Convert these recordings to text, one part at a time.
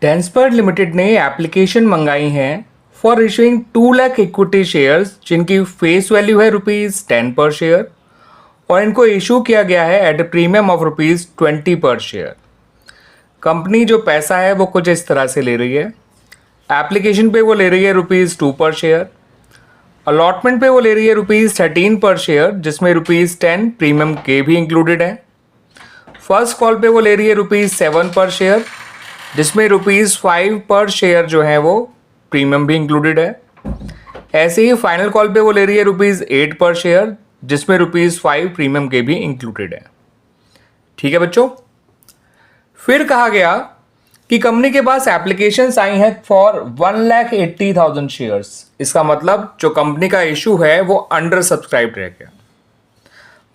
डेंसपर्ट limited ने application मंगाई है for issuing 2 lakh equity shares जिनकी फेस वैल्यू है ₹10 पर शेयर और इनको इशू किया गया है एट अ प्रीमियम ऑफ ₹20 पर शेयर। कंपनी जो पैसा है वो कुछ इस तरह से ले रही है। एप्लीकेशन पे वो ले रही है ₹2 पर शेयर। अलॉटमेंट पे वो ले रही है ₹13 पर शेयर जिसमें ₹10 प्रीमियम के भी इंक्लूडेड है। फर्स्ट कॉल पे वो ले रही है ₹7 पर शेयर जिसमें ₹5 पर शेयर जो है वो प्रीमियम भी इंक्लूडेड है। ऐसे ही फाइनल कॉल पे वो ले रही है ₹8 पर शेयर जिसमें ₹5 प्रीमियम के भी इंक्लूडेड है। ठीक है बच्चों। फिर कहा गया कि कंपनी के पास एप्लीकेशंस आई हैं फॉर 1,80,000 शेयर्स। इसका मतलब जो कंपनी का इशू है वो अंडर सब्सक्राइब रह गया,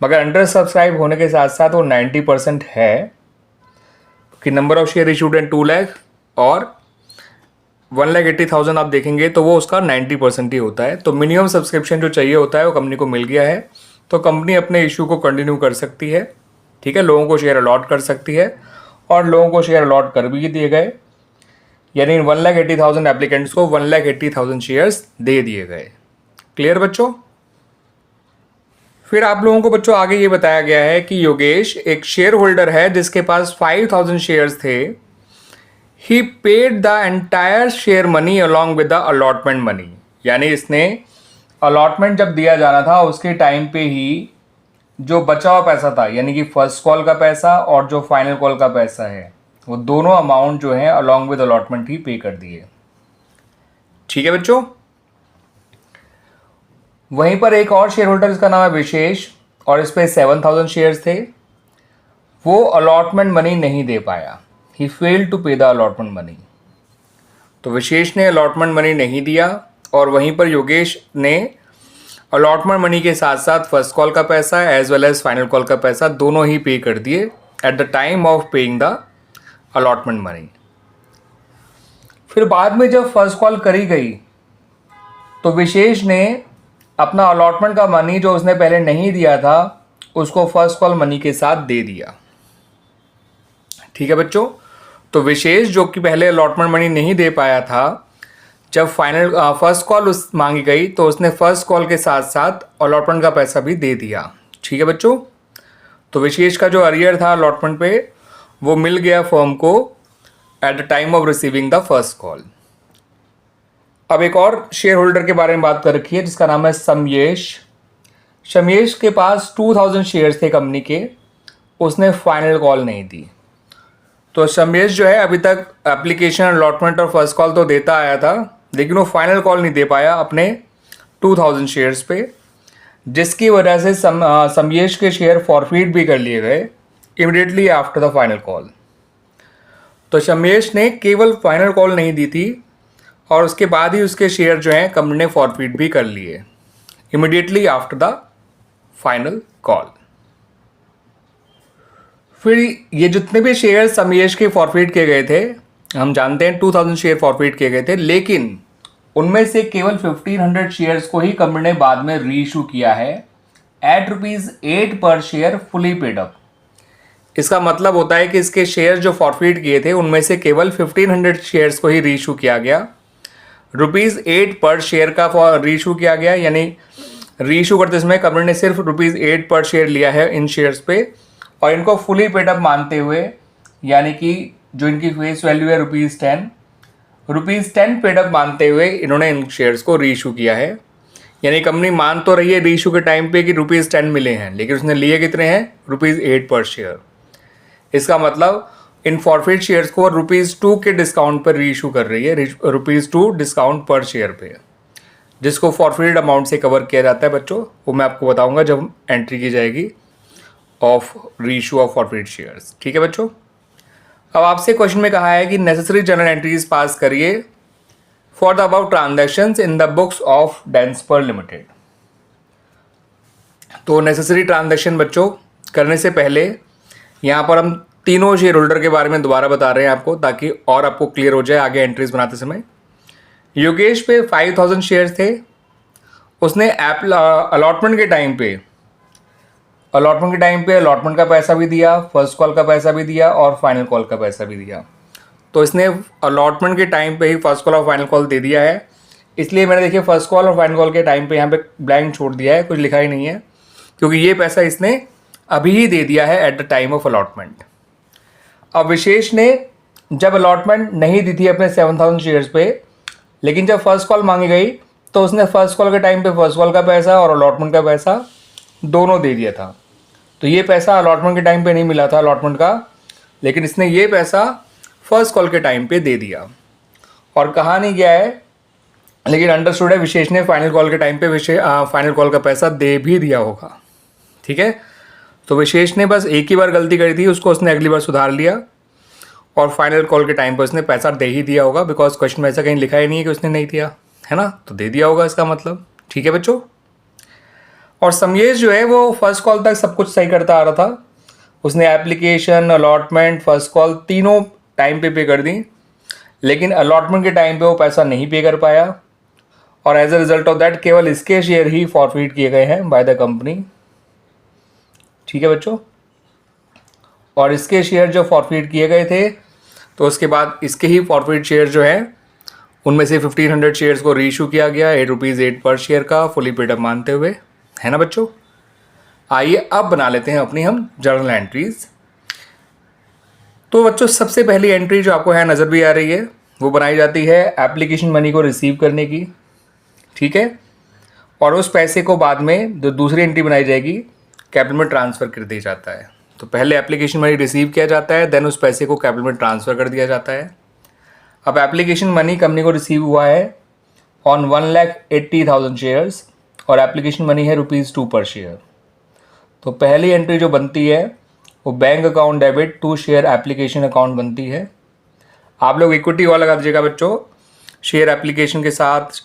मगर अंडर सब्सक्राइब होने के साथ साथ वो 90% है कि number of share issued and 2 lakh और 1,80,000 आप देखेंगे तो वो उसका 90% ही होता है। तो मिनिमम सब्सक्रिप्शन जो चाहिए होता है वो कंपनी को मिल गया है, तो कंपनी अपने इशू को कंटिन्यू कर सकती है। ठीक है, लोगों को शेयर अलॉट कर सकती है और लोगों को शेयर अलॉट कर भी दिए गए, यानी 1,80,000 एप्लीकेंट्स को 1,80,000 शेयर्स दे दिए गए। क्लियर बच्चों। फिर आप लोगों को बच्चों आगे ये बताया गया है कि योगेश एक शेयर होल्डर है जिसके पास 5,000 शेयर्स थे। He paid the entire share money along with the allotment money, यानी इसने अलॉटमेंट जब दिया जाना था उसके टाइम पे ही जो बचा हुआ पैसा था, यानी कि फर्स्ट कॉल का पैसा और जो फाइनल कॉल का पैसा है, वो दोनों अमाउंट जो है along with allotment he pay कर दिए। ठीक है बच्चों। वहीं पर एक और शेयर होल्डर जिसका नाम है विशेष और इस पे 7,000 शेयर्स थे, वो अलॉटमेंट मनी नहीं दे पाया। ही फेल्ड टू पे द अलॉटमेंट मनी। तो विशेष ने अलॉटमेंट मनी नहीं दिया और वहीं पर योगेश ने अलॉटमेंट मनी के साथ साथ फर्स्ट कॉल का पैसा as well as final call का पैसा दोनों ही पे कर दिए at the time of paying the allotment money. फिर बाद में जब फर्स्ट कॉल करी गई तो विशेष ने अपना अलॉटमेंट का मनी जो उसने पहले नहीं दिया था उसको फर्स्ट कॉल मनी के साथ दे दिया। ठीक है बच्चों। तो विशेष जो कि पहले अलॉटमेंट मनी नहीं दे पाया था, जब फाइनल फर्स्ट कॉल उस मांगी गई तो उसने फर्स्ट कॉल के साथ साथ अलॉटमेंट का पैसा भी दे दिया। ठीक है बच्चों। तो विशेष का जो अरियर था अलॉटमेंट पे वो मिल गया फर्म को eight the time of receiving the first call. अब एक और शेयर होल्डर के बारे में बात कर रखी है जिसका नाम है समयेश। समयेश के पास 2,000 शेयर्स थे कंपनी के, उसने फाइनल कॉल नहीं दी। तो समयेश जो है अभी तक एप्लीकेशन अलॉटमेंट और फर्स्ट कॉल तो देता आया था, लेकिन वो फाइनल कॉल नहीं दे पाया अपने 2,000 शेयर्स पे, जिसकी वजह से समयेश के शेयर फॉरफीट भी कर लिए गए immediately after the final call. तो समयेश ने केवल फाइनल कॉल नहीं दी थी और उसके बाद ही उसके शेयर जो हैं कंपनी ने फॉरफीट भी कर लिए immediately after the final call. फिर ये जितने भी शेयर समयेश के फॉरफीट किए गए थे, हम जानते हैं 2,000 शेयर फॉरफीट किए गए थे, लेकिन उनमें से केवल 1,500 शेयर्स को ही कंपनी ने बाद में री इशू किया है एट ₹8 पर शेयर फुली पेड अप। इसका मतलब होता है कि इसके शेयर जो फॉरफीट किए थे उनमें से केवल 1,500 शेयर्स को ही री इशू किया गया, ₹8 पर शेयर का री इशू किया गया, यानी री इशू करते समय कंपनी ने सिर्फ ₹8 पर शेयर लिया है इन शेयर्स पे और इनको फुली पेड अप मानते हुए, यानी कि जो इनकी फेस वैल्यू है ₹10 पेड अप मानते हुए इन्होंने इन शेयर्स को री इशू किया है। यानी कंपनी मान तो रही है री इशू के टाइम पे कि ₹10 मिले हैं, लेकिन उसने लिए कितने हैं? ₹8 पर शेयर। इसका मतलब इन फॉरफिट शेयर्स को ₹2 के डिस्काउंट पर री इशू कर रही है, ₹2 डिस्काउंट पर शेयर पे, जिसको फॉरफिट अमाउंट से कवर किया जाता है बच्चों। वो मैं आपको बताऊंगा जब एंट्री की जाएगी ऑफ री इशू ऑफ फॉरफिट शेयर्स। ठीक है बच्चों। अब आपसे क्वेश्चन में कहा है कि नेसेसरी जर्नल एंट्रीज पास करिए for the about transactions in the books of Denspert limited. तो नेसेसरी ट्रांजैक्शन बच्चों करने से पहले यहाँ पर हम तीनों शेयर होल्डर के बारे में दोबारा बता रहे हैं आपको, ताकि और आपको क्लियर हो जाए आगे एंट्रीज बनाते समय। योगेश पे 5,000 शेयर्स थे, उसने अलॉटमेंट के टाइम पे अलॉटमेंट का पैसा भी दिया, फर्स्ट कॉल का पैसा भी दिया और फाइनल कॉल का पैसा भी दिया। तो इसने अलॉटमेंट के टाइम पे ही फर्स्ट कॉल और फाइनल कॉल दे दिया है, इसलिए मैंने देखिए फर्स्ट कॉल और फाइनल कॉल के टाइम पे यहाँ पे ब्लैंक छोड़ दिया है, कुछ लिखा ही नहीं है, क्योंकि ये पैसा इसने अभी ही दे दिया है at the time of allotment. अब विशेष ने जब अलॉटमेंट नहीं दी थी अपने 7000 शेयर्स पे, लेकिन जब फर्स्ट कॉल मांगी गई तो उसने फर्स्ट कॉल के टाइम पे फर्स्ट कॉल का पैसा और अलॉटमेंट का पैसा दोनों दे दिया था। तो ये पैसा अलॉटमेंट के टाइम पे नहीं मिला था अलॉटमेंट का, लेकिन इसने ये पैसा फर्स्ट कॉल के टाइम पे दे दिया। और कहा नहीं गया है, लेकिन अंडरस्टूड है विशेष ने फाइनल कॉल के टाइम पे फाइनल कॉल का पैसा दे भी दिया होगा। ठीक है, तो विशेष ने बस एक ही बार गलती करी थी, उसको उसने अगली बार सुधार लिया और फाइनल कॉल के टाइम पर उसने पैसा दे ही दिया होगा, बिकॉज क्वेश्चन में ऐसा कहीं लिखा ही नहीं है कि उसने नहीं दिया है ना, तो दे दिया होगा इसका मतलब। ठीक है बच्चों। और समयेश जो है वो फर्स्ट कॉल तक सब कुछ सही करता आ रहा था, उसने एप्लीकेशन, अलॉटमेंट, फर्स्ट कॉल तीनों टाइम पे कर दी, लेकिन अलॉटमेंट के टाइम पे वो पैसा नहीं पे कर पाया और as a result of that केवल इसके शेयर ही फॉरफिट किए गए हैं बाय द कंपनी। ठीक है बच्चों। और इसके शेयर जो फॉरफिट किए गए थे, तो उसके बाद इसके ही फॉरफिट शेयर जो है उनमें से 1500 शेयर्स को रीइशू किया गया ₹8 पर शेयर का, फुली पेड अप मानते हुए, है ना बच्चों। आइए अब बना लेते हैं अपनी हम जर्नल एंट्रीज। तो बच्चों सबसे पहली एंट्री जो आपको है नज़र भी आ रही है, वो बनाई जाती है एप्लीकेशन मनी को रिसीव करने की। ठीक है, और उस पैसे को बाद में जो दूसरी एंट्री बनाई जाएगी कैपिटल में ट्रांसफ़र कर दिया जाता है। तो पहले एप्लीकेशन मनी रिसीव किया जाता है, देन उस पैसे को कैपिटल में ट्रांसफ़र कर दिया जाता है। अब एप्लीकेशन मनी कंपनी को रिसीव हुआ है ऑन 1,80,000 शेयर्स और एप्लीकेशन मनी है ₹2 पर शेयर। तो पहली एंट्री जो बनती है वो bank account debit to share application account बनती है। आप लोग इक्विटी वाला लगा दीजिएगा बच्चों, शेयर एप्लीकेशन के साथ,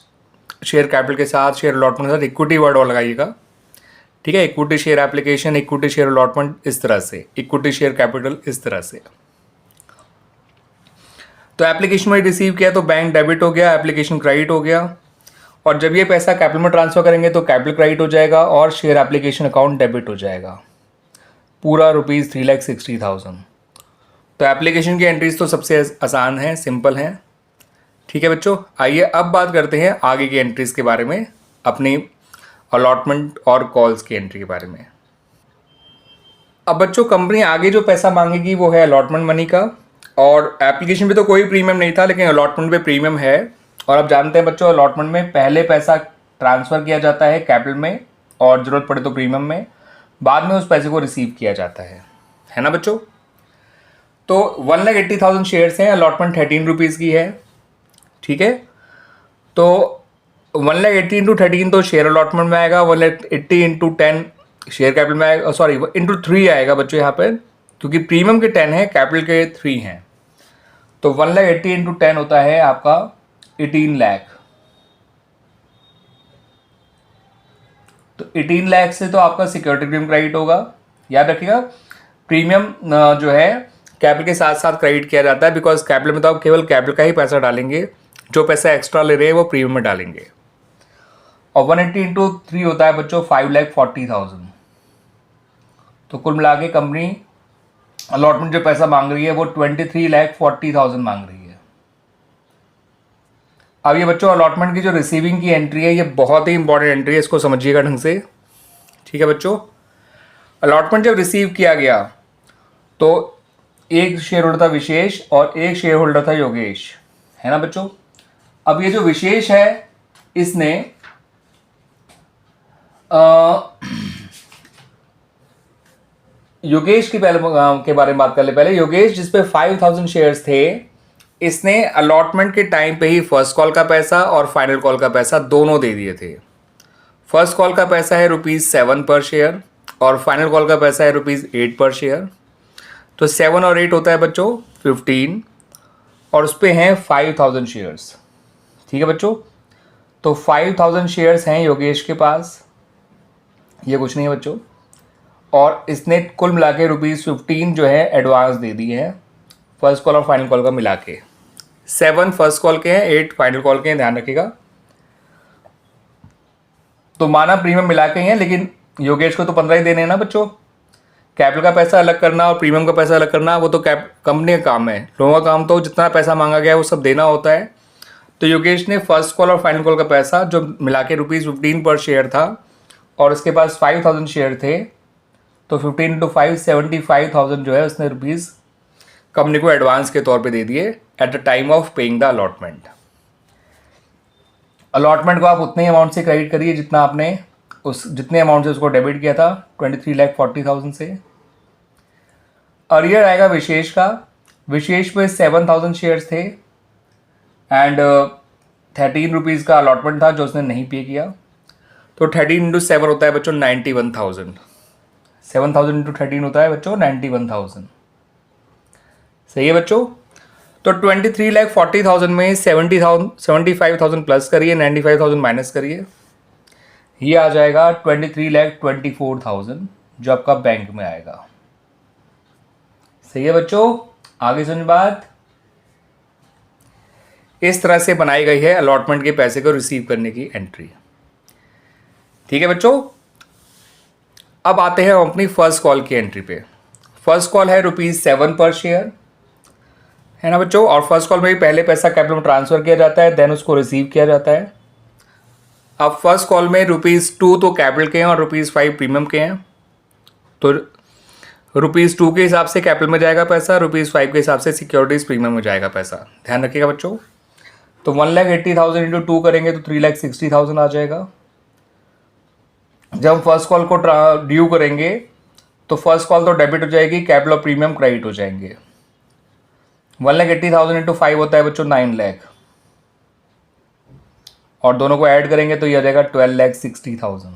शेयर कैपिटल के साथ, शेयर अलॉटमेंट के साथ इक्विटी वर्ड और लगाइएगा। ठीक है, equity share application, equity share allotment, इस तरह से, इक्विटी शेयर कैपिटल इस तरह से। तो एप्लीकेशन में रिसीव किया तो बैंक डेबिट हो गया, एप्लीकेशन क्रेडिट हो गया, और जब ये पैसा कैपिटल में ट्रांसफ़र करेंगे तो कैपिटल क्रेडिट हो जाएगा और शेयर एप्लीकेशन अकाउंट डेबिट हो जाएगा, पूरा ₹3,60,000। तो एप्लीकेशन की एंट्रीज तो सबसे आसान है, सिंपल है। ठीक है बच्चों, आइए अब बात करते हैं आगे की एंट्रीज के बारे में, अपनी अलॉटमेंट और कॉल्स की एंट्री के बारे में। अब बच्चों कंपनी आगे जो पैसा मांगेगी वो है अलॉटमेंट मनी का, और एप्लीकेशन पे तो कोई प्रीमियम नहीं था, लेकिन अलॉटमेंट पे प्रीमियम है। और आप जानते हैं बच्चों अलॉटमेंट में पहले पैसा ट्रांसफ़र किया जाता है कैपिटल में और ज़रूरत पड़े तो प्रीमियम में, बाद में उस पैसे को रिसीव किया जाता है ना बच्चों। तो 1,80,000 शेयर्स हैं, अलॉटमेंट ₹13 की है। ठीक है, तो 1,80,000 इंटू 13 तो शेयर अलॉटमेंट में आएगा, 1,80,000 इंटू 10 शेयर कैपिटल में आएगा, सॉरी इंटू 3 आएगा बच्चों यहाँ पर, क्योंकि प्रीमियम के 10 है, कैपिटल के 3 हैं। तो 1,80,000 इंटू 10 होता है आपका 18 लाख। तो 18 लाख से तो आपका सिक्योरिटी प्रीमियम क्रेडिट होगा। याद रखिएगा प्रीमियम जो है कैपिटल के साथ साथ क्रेडिट किया जाता है, बिकॉज कैपिटल में तो आप केवल कैपिटल का ही पैसा डालेंगे, जो पैसा एक्स्ट्रा ले रहे हैं वो प्रीमियम में डालेंगे। और 180 इंटू 3 होता है बच्चों 5,40,000। तो कुल मिला के कंपनी अलॉटमेंट जो पैसा मांग रही है वो 23,40,000 मांग रही है। अब ये बच्चों अलॉटमेंट की जो रिसीविंग की एंट्री है ये बहुत ही इंपॉर्टेंट एंट्री है, इसको समझिएगा ढंग से। ठीक है बच्चों, अलॉटमेंट जब रिसीव किया गया तो एक शेयर होल्डर था विशेष और एक शेयर होल्डर था योगेश, है ना बच्चों। अब ये जो विशेष है इसने योगेश के बारे में बात कर ले पहले। योगेश जिसपे 5,000 शेयर्स थे, इसने अलॉटमेंट के टाइम पे ही फर्स्ट कॉल का पैसा और फाइनल कॉल का पैसा दोनों दे दिए थे। फर्स्ट कॉल का पैसा है ₹7 पर शेयर और फाइनल कॉल का पैसा है ₹8 पर शेयर। तो 7 और 8 होता है बच्चों 15 और उस पर हैं 5,000 शेयर्स। ठीक है बच्चों, तो 5,000 शेयर्स हैं योगेश के पास, ये कुछ नहीं है बच्चों, और इसने कुल मिला के ₹15 जो है एडवांस दे दिए हैं फर्स्ट कॉल और फाइनल कॉल का मिला के। 7 फर्स्ट कॉल के हैं, 8 फाइनल कॉल के हैं, ध्यान रखिएगा। तो माना प्रीमियम मिला के हैं, लेकिन योगेश को तो 15 ही देने हैं ना बच्चों, कैपिटल का पैसा अलग करना और प्रीमियम का पैसा अलग करना वो तो कंपनी का काम है, लोगों का काम तो जितना पैसा मांगा गया है वो सब देना होता है। तो योगेश ने फर्स्ट कॉल और फाइनल कॉल का पैसा जो मिला के ₹15 पर शेयर था और उसके पास 5000 शेयर थे, तो 15 × 5 75,000 जो है उसने रुपीज़ कंपनी को एडवांस के तौर पे दे दिए at the time of paying the allotment. Allotment को आप उतने अमाउंट से क्रेडिट करिए जितना आपने जितने अमाउंट से उसको डेबिट किया था, 23,40,000 से। अर्लियर आएगा विशेष का। विशेष में 7,000 शेयर्स थे एंड 13 रुपीज़ का अलॉटमेंट था जो उसने नहीं पे किया। तो 13 × 7 होता है बच्चों 91,000। 7,000 × 13 होता है बच्चों 91,000। सही है बच्चों। तो 23,40,000 में 75,000 प्लस करिए, 95,000 माइनस करिए, ये आ जाएगा 23,24,000 जो आपका बैंक में आएगा। सही है बच्चों। आगे सुन बात। इस तरह से बनाई गई है अलॉटमेंट के पैसे को रिसीव करने की एंट्री। ठीक है बच्चों। अब आते हैं हम अपनी फर्स्ट कॉल की एंट्री पे। फर्स्ट कॉल है ₹7 पर शेयर, है ना बच्चों। और फर्स्ट कॉल में भी पहले पैसा कैपिटल में ट्रांसफर किया जाता है, देन उसको रिसीव किया जाता है। अब फर्स्ट कॉल में ₹2 तो कैपिटल के हैं और ₹5 प्रीमियम के हैं, तो ₹2 के हिसाब से कैपिटल में जाएगा पैसा, ₹5 के हिसाब से सिक्योरिटीज प्रीमियम में जाएगा पैसा। ध्यान रखिएगा बच्चों। तो 1,80,000 इंटू 2 करेंगे तो 3,60,000 आ जाएगा। जब फर्स्ट कॉल को ड्यू करेंगे तो फर्स्ट कॉल तो डेबिट हो जाएगी, कैपिटल और प्रीमियम क्रेडिट हो जाएंगे। 1,80,000 इंटू 5 होता है बच्चों 9 लाख, और दोनों को ऐड करेंगे तो ये आ जाएगा 12,60,000।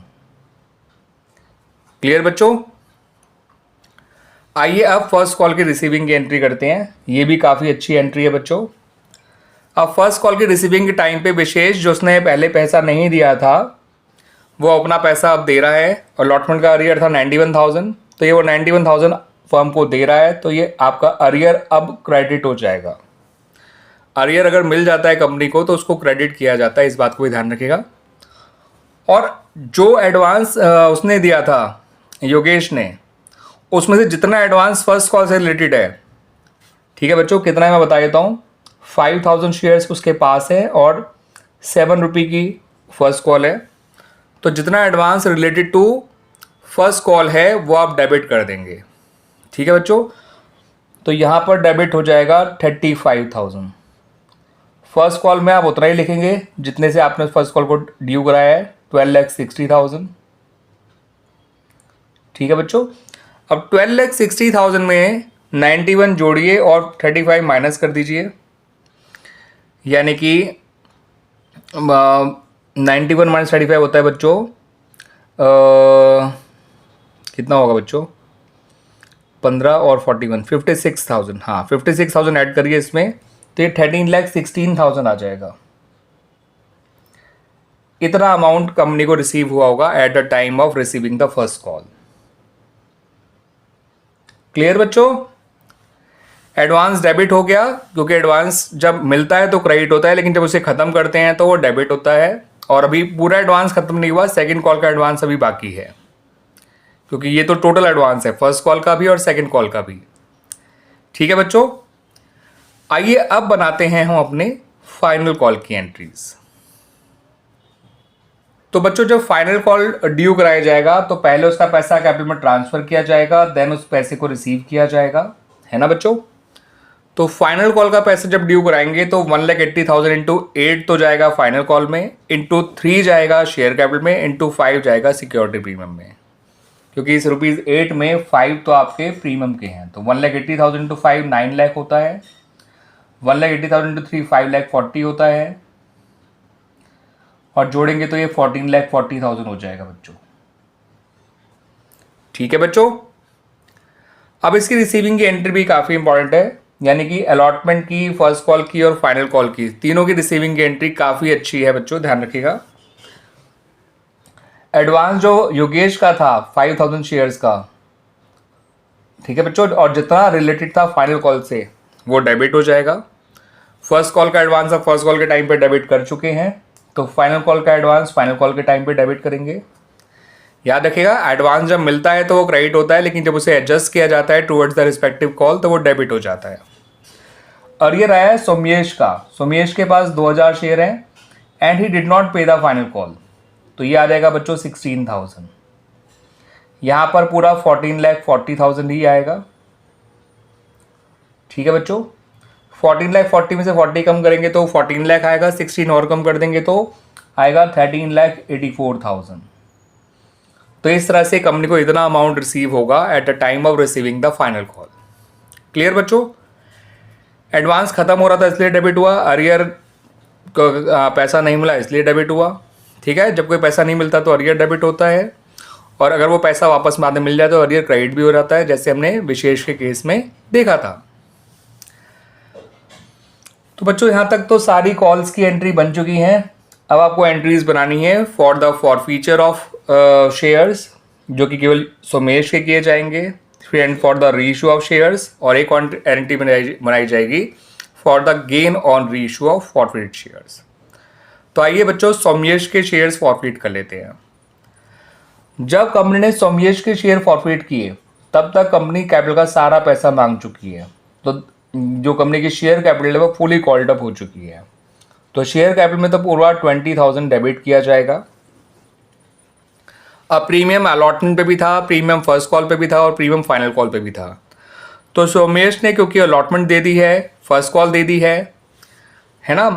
क्लियर बच्चों। आइए अब फर्स्ट कॉल की रिसीविंग की एंट्री करते हैं। ये भी काफ़ी अच्छी एंट्री है बच्चों। अब फर्स्ट कॉल की रिसीविंग के टाइम पे विशेष जो उसने पहले पैसा नहीं दिया था वो अपना पैसा अब दे रहा है। अलॉटमेंट का अरियर था 91,000, तो ये वो 91,000 फर्म को दे रहा है, तो ये आपका अरियर अब क्रेडिट हो जाएगा। अरियर अगर मिल जाता है कंपनी को तो उसको क्रेडिट किया जाता है, इस बात को भी ध्यान रखिएगा। और जो एडवांस उसने दिया था योगेश ने, उसमें से जितना एडवांस फर्स्ट कॉल से रिलेटेड है, ठीक है बच्चों, कितना है मैं बता देता हूँ। 5,000 शेयर्स उसके पास है और 7 रुपये की फर्स्ट कॉल है, तो जितना advance related to first call है वो आप डेबिट कर देंगे। ठीक है बच्चों। तो यहाँ पर डेबिट हो जाएगा 35,000। फर्स्ट कॉल में आप उतना ही लिखेंगे जितने से आपने फर्स्ट कॉल को ड्यू कराया है, 12,60,000। ठीक है बच्चों। अब 12,60,000 में 91 जोड़िए और 35 माइनस कर दीजिए, यानी कि 91 माइनस 35 होता है बच्चों कितना होगा बच्चों, 15 और 41 56,000। हाँ 56,000 ऐड करिए इसमें, तो ये 13,16,000 आ जाएगा। इतना अमाउंट कंपनी को रिसीव हुआ होगा eight the time of receiving the first call. Clear बच्चों। एडवांस डेबिट हो गया, क्योंकि एडवांस जब मिलता है तो क्रेडिट होता है, लेकिन जब उसे खत्म करते हैं तो वो डेबिट होता है। और अभी पूरा एडवांस खत्म नहीं हुआ, सेकंड कॉल का एडवांस अभी बाकी है, क्योंकि ये तो टोटल एडवांस है, फर्स्ट कॉल का भी और सेकंड कॉल का भी। ठीक है बच्चों। आइए अब बनाते हैं हम अपने फाइनल कॉल की एंट्रीज। तो बच्चों जब फाइनल कॉल ड्यू कराया जाएगा तो पहले उसका पैसा कैपिटल में ट्रांसफर किया जाएगा, देन उस पैसे को रिसीव किया जाएगा, है ना बच्चों। तो फाइनल कॉल का पैसा जब ड्यू कराएंगे तो 1,80,000 इंटू 8 तो जाएगा फाइनल कॉल में, इंटू 3 जाएगा शेयर कैपिटल में, इंटू 5 जाएगा सिक्योरिटी प्रीमियम में, क्योंकि इस ₹8 में 5 तो आपके प्रीमियम के हैं। तो 1,80,000 इंटू 5 9 लाख होता है, 1,80,000 इंटू 3 5,40,000 होता है, और जोड़ेंगे तो ये 14,40,000 हो जाएगा बच्चों। ठीक है बच्चों। अब इसकी रिसीविंग की एंट्री भी काफ़ी इंपॉर्टेंट है, यानी कि अलॉटमेंट की, फर्स्ट कॉल की और फाइनल कॉल की, तीनों की रिसीविंग की एंट्री काफ़ी अच्छी है बच्चों, ध्यान रखिएगा। एडवांस जो योगेश का था 5,000 शेयर्स का, ठीक है बच्चों, और जितना रिलेटेड था फाइनल कॉल से वो डेबिट हो जाएगा। फर्स्ट कॉल का एडवांस आप फर्स्ट कॉल के टाइम पे डेबिट कर चुके हैं, तो फाइनल कॉल का एडवांस फाइनल कॉल के टाइम पे डेबिट करेंगे। याद रखिएगा, एडवांस जब मिलता है तो वो क्रेडिट होता है, लेकिन जब उसे एडजस्ट किया जाता है टुवर्ड्स द रिस्पेक्टिव कॉल तो वो डेबिट हो जाता है। अर्लियर आया है सोमेश का, सोमेश के पास 2000 शेयर हैं एंड ही डिड नॉट पे द फाइनल कॉल, तो ये आ जाएगा बच्चों 16,000। यहाँ पर पूरा 14,40,000 ही आएगा। ठीक है बच्चों, 14,40,000 में से 40 कम करेंगे तो 14 लाख आएगा, 16 और कम कर देंगे तो आएगा 13,84,000। तो इस तरह से कंपनी को इतना अमाउंट रिसीव होगा eight the time of receiving the final call. Clear बच्चों? एडवांस खत्म हो रहा था इसलिए डेबिट हुआ, अरियर पैसा नहीं मिला इसलिए डेबिट हुआ। ठीक है, जब कोई पैसा नहीं मिलता तो अरियर डेबिट होता है, और अगर वो पैसा वापस बाद में मिल जाए तो अरियर क्रेडिट भी हो जाता है, जैसे हमने विशेष के केस में देखा था। तो बच्चों यहाँ तक तो सारी कॉल्स की एंट्री बन चुकी हैं। अब आपको एंट्रीज बनानी है for the forfeiture of shares, जो कि केवल सोमेश के किए जाएंगे, and for the reissue of shares, और एक एंट्री बनाई जाएगी for the gain on reissue of forfeit shares. तो आइए बच्चों सोमेश के शेयर्स फॉरफिट कर लेते हैं। जब कंपनी ने सोमेश के शेयर फॉरफिट किए तब तक कंपनी कैपिटल का सारा पैसा मांग चुकी है, तो जो कंपनी की शेयर कैपिटल है वो फुली कॉल्ड अप हो चुकी है। तो शेयर कैपिटल में तो पूरा 20,000 डेबिट किया जाएगा। अब प्रीमियम अलॉटमेंट पे भी था, प्रीमियम फर्स्ट कॉल पे भी था और प्रीमियम फाइनल कॉल पे भी था। तो सोमेश ने क्योंकि अलॉटमेंट दे दी है, फर्स्ट कॉल दे दी है ना,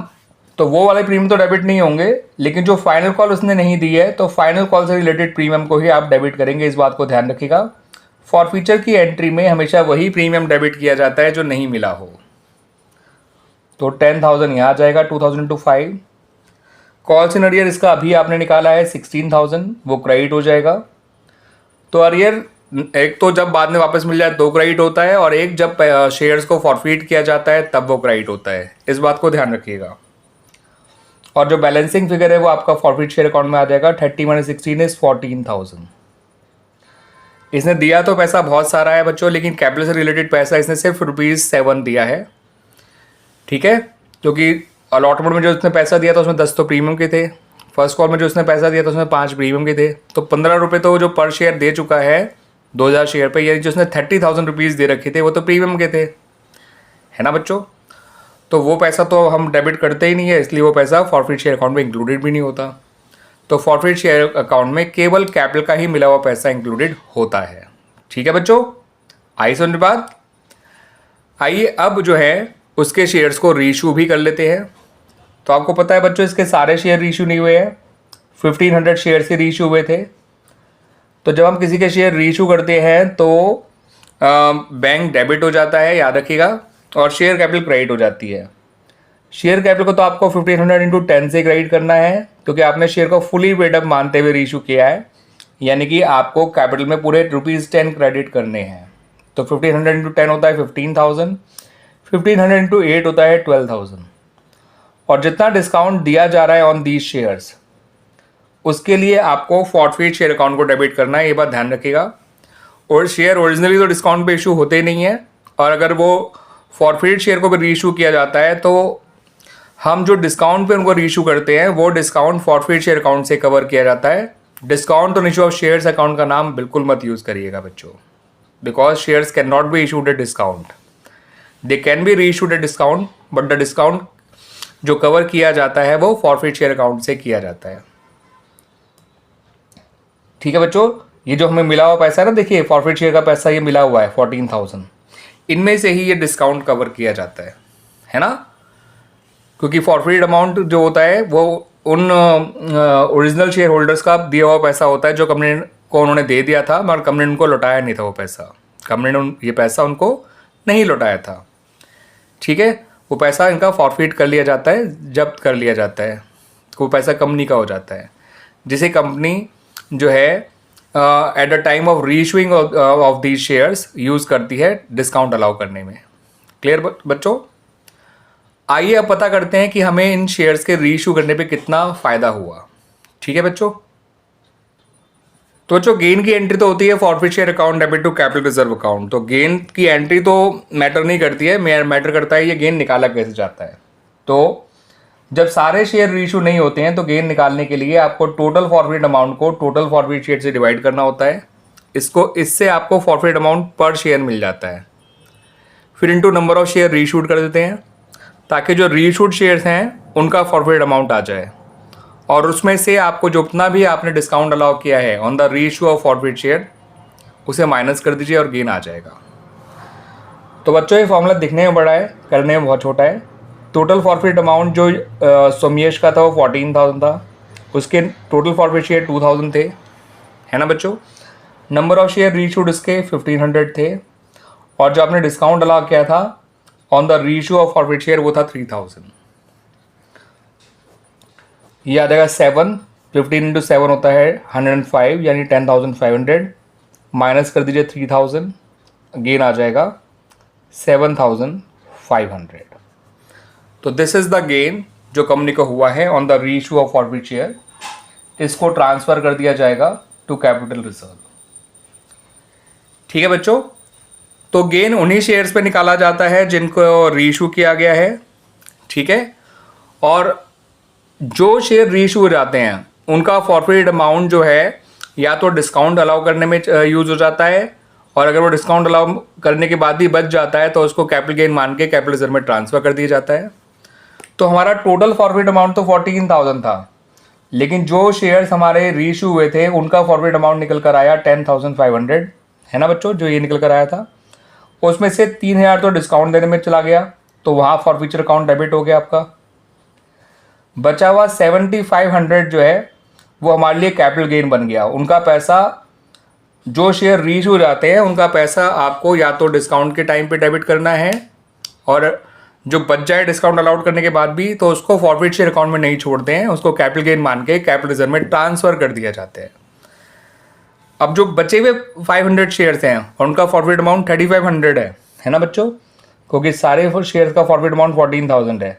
तो वो वाले प्रीमियम तो डेबिट नहीं होंगे, लेकिन जो फाइनल कॉल उसने नहीं दी है तो फाइनल कॉल से रिलेटेड प्रीमियम को ही आप डेबिट करेंगे, इस बात को ध्यान रखिएगा। फॉरफीचर की एंट्री में हमेशा वही प्रीमियम डेबिट किया जाता है जो नहीं मिला हो। तो 10,000 यहाँ आ जाएगा, 2,000 × 5। कॉल्स इन अरियर इसका अभी आपने निकाला है 16,000, वो क्रेडिट हो जाएगा। तो अरियर एक तो जब बाद में वापस मिल जाए तो क्रेडिट होता है, और एक जब शेयर्स को फॉरफिट किया जाता है तब वो क्रेडिट होता है, इस बात को ध्यान रखिएगा। और जो बैलेंसिंग फिगर है वो आपका फॉरफिट शेयर अकाउंट में आ जाएगा, 30 - 16 इज 14,000। इसने दिया तो पैसा बहुत सारा है बच्चों, लेकिन कैपिटल से रिलेटेड पैसा इसने सिर्फ ₹7 दिया है। ठीक है, क्योंकि अलॉटमेंट में जो उसने पैसा दिया था उसमें 10 तो प्रीमियम के थे, फर्स्ट कॉल में जो उसने पैसा दिया था उसमें 5 प्रीमियम के थे, तो 15 रुपये तो जो पर शेयर दे चुका है 2000 शेयर पे, यानी जो उसने 30,000 रुपीज़ दे रखे थे वो तो प्रीमियम के थे, है ना बच्चों। तो वो पैसा तो हम डेबिट करते ही नहीं है, इसलिए वो पैसा फॉरफिट शेयर अकाउंट में इंक्लूडेड भी नहीं होता। तो फॉरफिट शेयर अकाउंट में केवल कैपिटल का ही मिला हुआ पैसा इंक्लूडेड होता है। ठीक है बच्चों, आई समझ बात। आइए अब जो है उसके शेयर्स को रीइश्यू भी कर लेते हैं। तो आपको पता है बच्चों इसके सारे शेयर रीइश्यू नहीं हुए हैं, 1500 शेयर से रीइश्यू हुए थे। तो जब हम किसी के शेयर रीइश्यू करते हैं तो बैंक डेबिट हो जाता है, याद रखिएगा, और शेयर कैपिटल क्रेडिट हो जाती है। शेयर कैपिटल को तो आपको 1500 × 10 से क्रेडिट करना है, क्योंकि आपने शेयर को फुली पेड अप मानते हुए रीइश्यू किया है, यानी कि आपको कैपिटल में पूरे ₹10 क्रेडिट करने हैं। तो 1500 × 10 होता है 15,000, 1500 × 8 होता है 12,000। और जितना डिस्काउंट दिया जा रहा है ऑन दीज शेयर्स, उसके लिए आपको फॉरफिट शेयर अकाउंट को डेबिट करना है, ये बात ध्यान रखिएगा। और शेयर ओरिजिनली तो डिस्काउंट पे इशू होते ही नहीं है, और अगर वो फॉरफिट शेयर को भी रीइश्यू किया जाता है तो हम जो डिस्काउंट पे उनको रीइश्यू करते हैं वो डिस्काउंट फॉरफिट शेयर अकाउंट से कवर किया जाता है। Discount on issue of shares account का नाम बिल्कुल मत यूज़ करिएगा बच्चों, because shares can not be issued a discount, they can be reissued a discount, but the discount जो कवर किया जाता है वो फॉरफिट शेयर अकाउंट से किया जाता है। ठीक है बच्चों, ये जो हमें मिला हुआ पैसा है ना, देखिए फॉरफिट शेयर का पैसा ये मिला हुआ है 14,000, इनमें से ही ये डिस्काउंट कवर किया जाता है ना, क्योंकि फॉरफिट अमाउंट जो होता है वो उन ओरिजिनल शेयर होल्डर्स का दिया हुआ पैसा होता है जो कंपनी को उन्होंने दे दिया था, मगर कंपनी ने उनको लौटाया नहीं था वो पैसा, कंपनी ने ये पैसा उनको नहीं लौटाया था। ठीक है, वो पैसा इनका फॉरफिट कर लिया जाता है, जब्त कर लिया जाता है, वो पैसा कंपनी का हो जाता है, जिसे कंपनी जो है at the time of reissuing of these shares use करती है डिस्काउंट अलाउ करने में। क्लियर बच्चों? आइए अब पता करते हैं कि हमें इन शेयर्स के रीइश्यू करने पे कितना फ़ायदा हुआ। ठीक है बच्चों, तो बच्चों गेन की एंट्री तो होती है forfeit share account debit to capital reserve account. तो गेन की एंट्री तो मैटर नहीं करती है, मैटर करता है ये गेन निकाला कैसे जाता है। तो जब सारे शेयर रीइशू नहीं होते हैं तो गेन निकालने के लिए आपको टोटल फॉरफिट अमाउंट को टोटल फॉरफिट शेयर से डिवाइड करना होता है। इससे आपको फॉरफिट अमाउंट पर शेयर मिल जाता है। फिर into number of share reissued कर देते हैं ताकि जो रीइशूड शेयर्स हैं उनका फॉरफिट अमाउंट आ जाए, और उसमें से आपको जो उतना भी आपने डिस्काउंट अलाउ किया है on the reissue of forfeit share उसे माइनस कर दीजिए और गेन आ जाएगा। तो बच्चों ये फॉर्मूला दिखने में बड़ा है, करने में बहुत छोटा है। टोटल फॉरफिट अमाउंट जो सोमेश का था वो 14,000 था, उसके टोटल फॉरफिट शेयर 2,000 थे, है ना बच्चों। नंबर ऑफ शेयर रीइशूड इसके 1500 थे, और जो आपने डिस्काउंट अलाउ किया था on the reissue of forfeit share वो था 3,000। ये आ जाएगा 7, 15 इंटू 7 होता है 105, यानी 10,500 माइनस कर दीजिए 3,000, गेन आ जाएगा 7,500। तो दिस इज द गेन जो कंपनी को हुआ है on the reissue of forfeit share. इसको ट्रांसफर कर दिया जाएगा टू कैपिटल रिजर्व। ठीक है बच्चों, तो गेन उन्हीं शेयर्स पे निकाला जाता है जिनको रीइशू किया गया है। ठीक है, और जो शेयर रीइशू हो जाते हैं उनका फॉरफिट अमाउंट जो है या तो डिस्काउंट अलाउ करने में यूज़ हो जाता है, और अगर वो डिस्काउंट अलाउ करने के बाद भी बच जाता है तो उसको कैपिटल गेन मान के कैपिटल रिजर्व में ट्रांसफ़र कर दिया जाता है। तो हमारा टोटल फॉरफिट अमाउंट तो 14,000 था, लेकिन जो शेयर्स हमारे रीइशू हुए थे उनका फॉरफिट अमाउंट निकल कर आया 10,500, है ना बच्चों, जो ये निकल कर आया था। उसमें से 3,000 तो डिस्काउंट देने में चला गया, तो वहाँ फॉरफिचर अकाउंट डेबिट हो गया आपका। बचा हुआ 7,500 जो है वो हमारे लिए कैपिटल गेन बन गया। उनका पैसा, जो शेयर रीइशू हो जाते हैं उनका पैसा आपको या तो डिस्काउंट के टाइम पे डेबिट करना है, और जो बच जाए डिस्काउंट अलाउड करने के बाद भी तो उसको फॉरफिट शेयर अकाउंट में नहीं छोड़ते हैं, उसको कैपिटल गेन मान के कैपिटल रिजर्व में ट्रांसफ़र कर दिया जाता है। अब जो बचे हुए 500 शेयर्स हैं और उनका फॉरफिट अमाउंट 3,500 है ना बच्चों, क्योंकि सारे शेयर्स का फॉरफिट अमाउंट 14,000 है।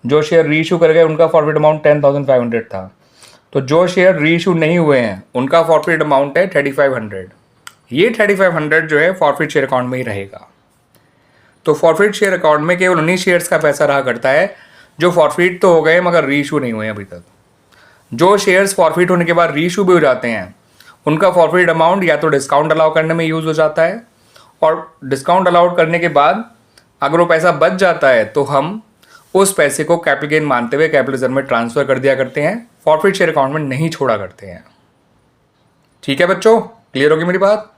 जो शेयर रीइशू कर गए उनका फॉरफिट अमाउंट 10,500 था, तो जो शेयर रीइशू नहीं हुए हैं उनका फॉरफिट अमाउंट है 3,500। ये 3,500 जो है फॉरफिट शेयर अकाउंट में ही रहेगा। तो फॉरफिट शेयर अकाउंट में केवल उन्हीं शेयर्स का पैसा रहा करता है जो फॉरफिट तो हो गए मगर रीइशू नहीं हुए अभी तक। जो शेयर्स फॉरफिट होने के बाद रीइशू भी हो जाते हैं उनका फॉरफिट अमाउंट या तो डिस्काउंट अलाउ करने में यूज़ हो जाता है, और डिस्काउंट अलाउड करने के बाद अगर वो पैसा बच जाता है तो हम उस पैसे को कैपिटल गेन मानते हुए कैपिटल रिजर्व में ट्रांसफ़र कर दिया करते हैं, फॉरफिट शेयर अकाउंट में नहीं छोड़ा करते हैं। ठीक है बच्चों, क्लियर होगी मेरी बात।